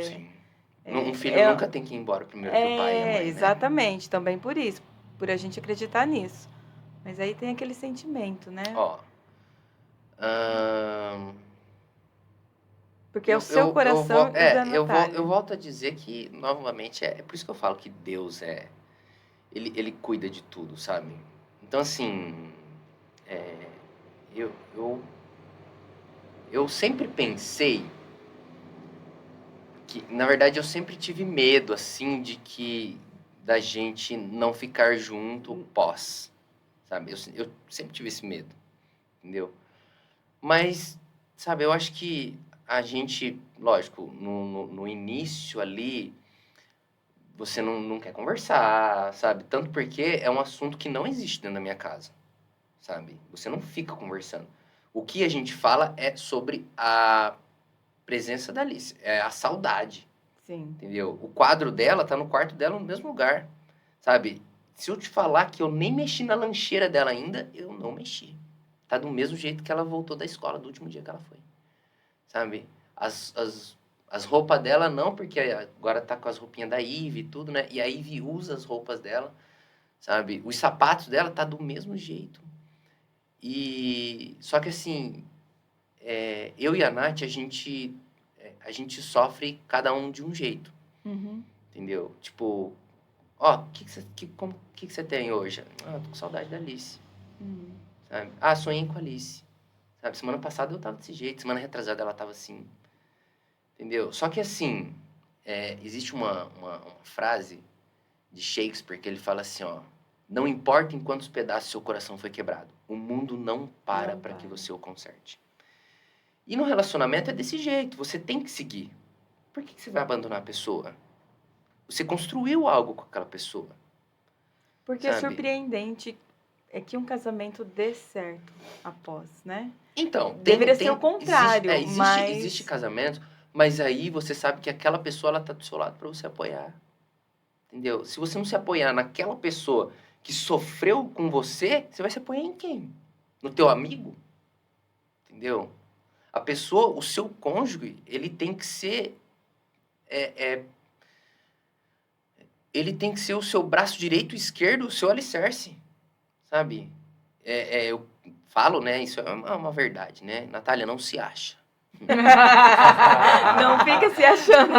Sim. Um filho nunca tem que ir embora primeiro que o pai e a mãe, né? Exatamente, também por isso, por a gente acreditar nisso. Mas aí tem aquele sentimento, né? Ó, ahn, Porque é o seu coração e o da eu Natália. volto a dizer que, novamente, é por isso que eu falo que Deus ele cuida de tudo, sabe? Então, assim, é, eu, eu, eu sempre pensei que, na verdade, eu sempre tive medo, assim, da gente não ficar junto pós, sabe? Eu sempre tive esse medo, entendeu? Mas, sabe, eu acho que a gente, lógico, no início ali, você não quer conversar, sabe? Tanto porque é um assunto que não existe dentro da minha casa, sabe? Você não fica conversando. O que a gente fala é sobre a presença da Alice, é a saudade, Sim. entendeu? O quadro dela tá no quarto dela no mesmo lugar, sabe? Se eu te falar que eu nem mexi na lancheira dela ainda, eu não mexi. Tá do mesmo jeito que ela voltou da escola do último dia que ela foi, sabe? As roupas dela não, porque agora tá com as roupinhas da Ivy e tudo, né? E a Ivy usa as roupas dela, sabe? Os sapatos dela tá do mesmo jeito. E só que assim, eu e a Nath, a gente sofre cada um de um jeito, Uhum. entendeu? Tipo, ó, que você tem hoje? Ah, tô com saudade da Alice, sabe? Ah, sonhei com a Alice, sabe? Semana passada eu tava desse jeito, semana retrasada ela tava assim, entendeu? Só que assim, existe uma frase de Shakespeare que ele fala assim, ó, não importa em quantos pedaços seu coração foi quebrado, o mundo não para Não para que para. você o conserte. E no relacionamento é desse jeito, você tem que seguir. Por que você vai abandonar a pessoa? Você construiu algo com aquela pessoa, Porque é sabe? surpreendente é que um casamento dê certo após, né? Então, Deveria ser o contrário, existe mas casamento, mas aí você sabe que aquela pessoa ela tá do seu lado para você apoiar, entendeu? Se você não se apoiar naquela pessoa que sofreu com você, você vai se apoiar em quem? No teu amigo? Entendeu? A pessoa, o seu cônjuge, ele tem que ser o seu braço direito e esquerdo, o seu alicerce, sabe? Eu falo, né? Isso é uma verdade, né? Natália, não se acha. não fica se achando,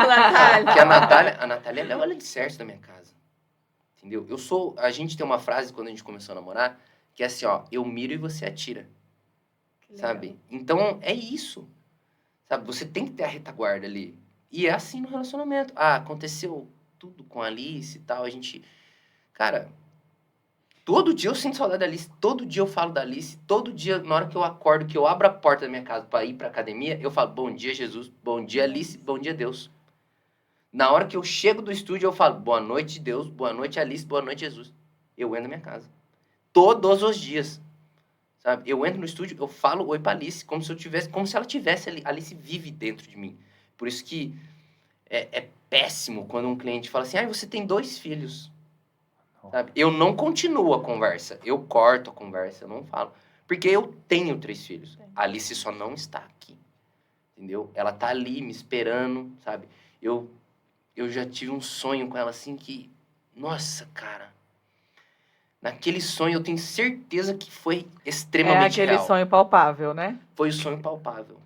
Porque Natália. A Natália ela é o alicerce da minha casa, entendeu? A gente tem uma frase quando a gente começou a namorar, que é assim, ó, eu miro e você atira, Que legal. sabe? Então, é isso, sabe? Você tem que ter a retaguarda ali. E é assim no relacionamento. Ah, aconteceu tudo com a Alice e tal, a gente... Cara, todo dia eu sinto saudade da Alice, todo dia eu falo da Alice, todo dia, na hora que eu acordo, que eu abro a porta da minha casa para ir pra academia, eu falo, bom dia, Jesus, bom dia, Alice, bom dia, Deus. Na hora que eu chego do estúdio, eu falo, boa noite, Deus, boa noite, Alice, boa noite, Jesus. Eu entro na minha casa. Todos os dias, sabe? Eu entro no estúdio, eu falo oi pra Alice, como se ela tivesse ali. A Alice vive dentro de mim. Por isso que é péssimo quando um cliente fala assim, ah, você tem 2 filhos. Sabe? Eu não continuo a conversa. Eu corto a conversa, eu não falo. Porque eu tenho 3 filhos. A Alice só não está aqui. Entendeu? Ela tá ali me esperando, sabe? Eu já tive um sonho com ela assim que. Nossa, cara. Naquele sonho eu tenho certeza que foi É extremamente aquele real. sonho palpável, né? Foi o sonho palpável.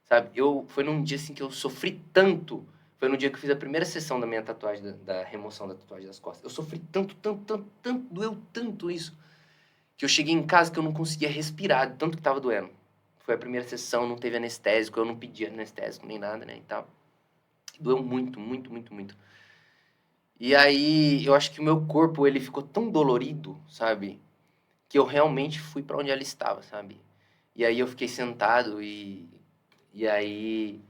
Sabe? Foi num dia assim que eu sofri tanto. Foi no dia que eu fiz a primeira sessão da minha tatuagem, da remoção da tatuagem das costas. Eu sofri tanto, tanto, tanto, tanto, doeu tanto isso. Que eu cheguei em casa que eu não conseguia respirar, de tanto que tava doendo. Foi a primeira sessão, não teve anestésico, eu não pedi anestésico nem nada, né, e tal. Doeu muito, muito, muito, muito. E aí, eu acho que o meu corpo, ele ficou tão dolorido, sabe? Que eu realmente fui pra onde ela estava, sabe? E aí eu fiquei sentado e aí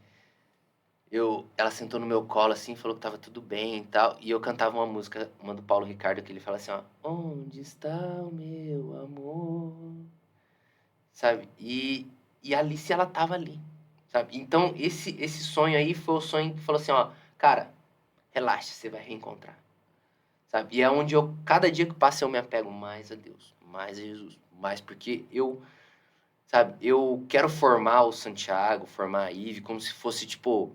ela sentou no meu colo assim, falou que tava tudo bem e tal, e eu cantava uma música, uma do Paulo Ricardo, que ele fala assim, ó, onde está o meu amor? Sabe? E a Alice, ela tava ali, sabe? Então, esse sonho aí foi o sonho que falou assim, ó, cara, relaxa, você vai reencontrar, sabe? E é onde cada dia que passa, eu me apego mais a Deus, mais a Jesus, mais porque sabe, eu quero formar o Santiago, formar a Ive, como se fosse, tipo,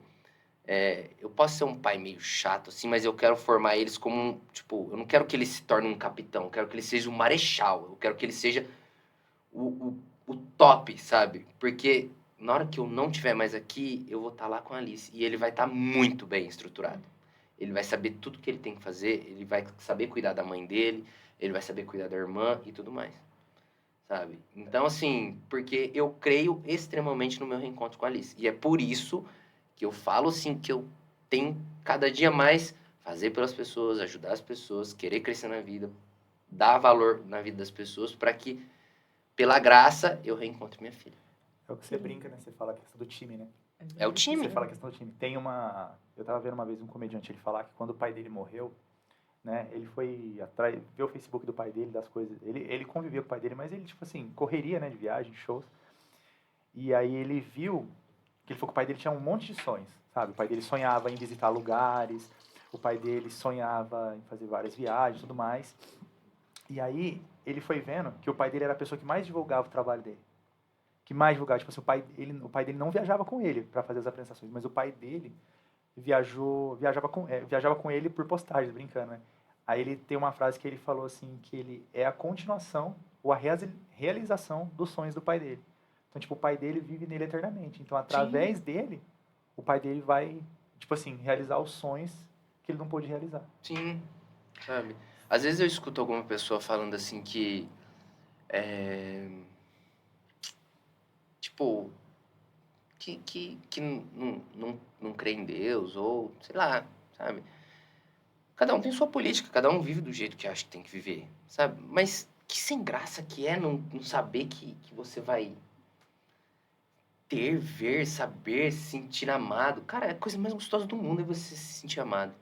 Eu posso ser um pai meio chato, assim, mas eu quero formar eles como tipo, eu não quero que ele se torne um capitão, eu quero que ele seja um marechal, eu quero que ele seja o top, sabe? Porque na hora que eu não estiver mais aqui, eu vou estar lá com a Alice e ele vai estar muito bem estruturado. Ele vai saber tudo que ele tem que fazer, ele vai saber cuidar da mãe dele, ele vai saber cuidar da irmã e tudo mais, sabe? Então, assim, porque eu creio extremamente no meu reencontro com a Alice. E é por isso que eu falo, assim, que eu tenho cada dia mais fazer pelas pessoas, ajudar as pessoas, querer crescer na vida, dar valor na vida das pessoas para que, pela graça, eu reencontre minha filha. É o que você brinca, né? Você fala a questão do time, né? É o time. Você fala a questão do time. Tem uma... Eu tava vendo uma vez um comediante ele falar que quando o pai dele morreu, né? Ele foi atrás, ver o Facebook do pai dele, das coisas. Ele convivia com o pai dele, mas ele, tipo assim, correria, né? De viagem, de shows. E aí ele viu que ele falou que o pai dele tinha um monte de sonhos, sabe? O pai dele sonhava em visitar lugares, o pai dele sonhava em fazer várias viagens e tudo mais. E aí ele foi vendo que o pai dele era a pessoa que mais divulgava o trabalho dele. Que mais divulgava, tipo assim, o pai dele não viajava com ele para fazer as apresentações, mas o pai dele viajava com ele por postagens, brincando, né? Aí ele tem uma frase que ele falou assim, que ele é a continuação ou a realização dos sonhos do pai dele. Então, tipo, o pai dele vive nele eternamente. Então, através dele, o pai dele vai, tipo assim, realizar os sonhos que ele não pôde realizar. Sim, sabe? Às vezes eu escuto alguma pessoa falando assim que, tipo, que não crê em Deus, ou sei lá, sabe? Cada um tem sua política, cada um vive do jeito que acha que tem que viver, sabe? Mas que sem graça que é não saber que você vai ter, ver, saber, se sentir amado. Cara, a coisa mais gostosa do mundo é você se sentir amado.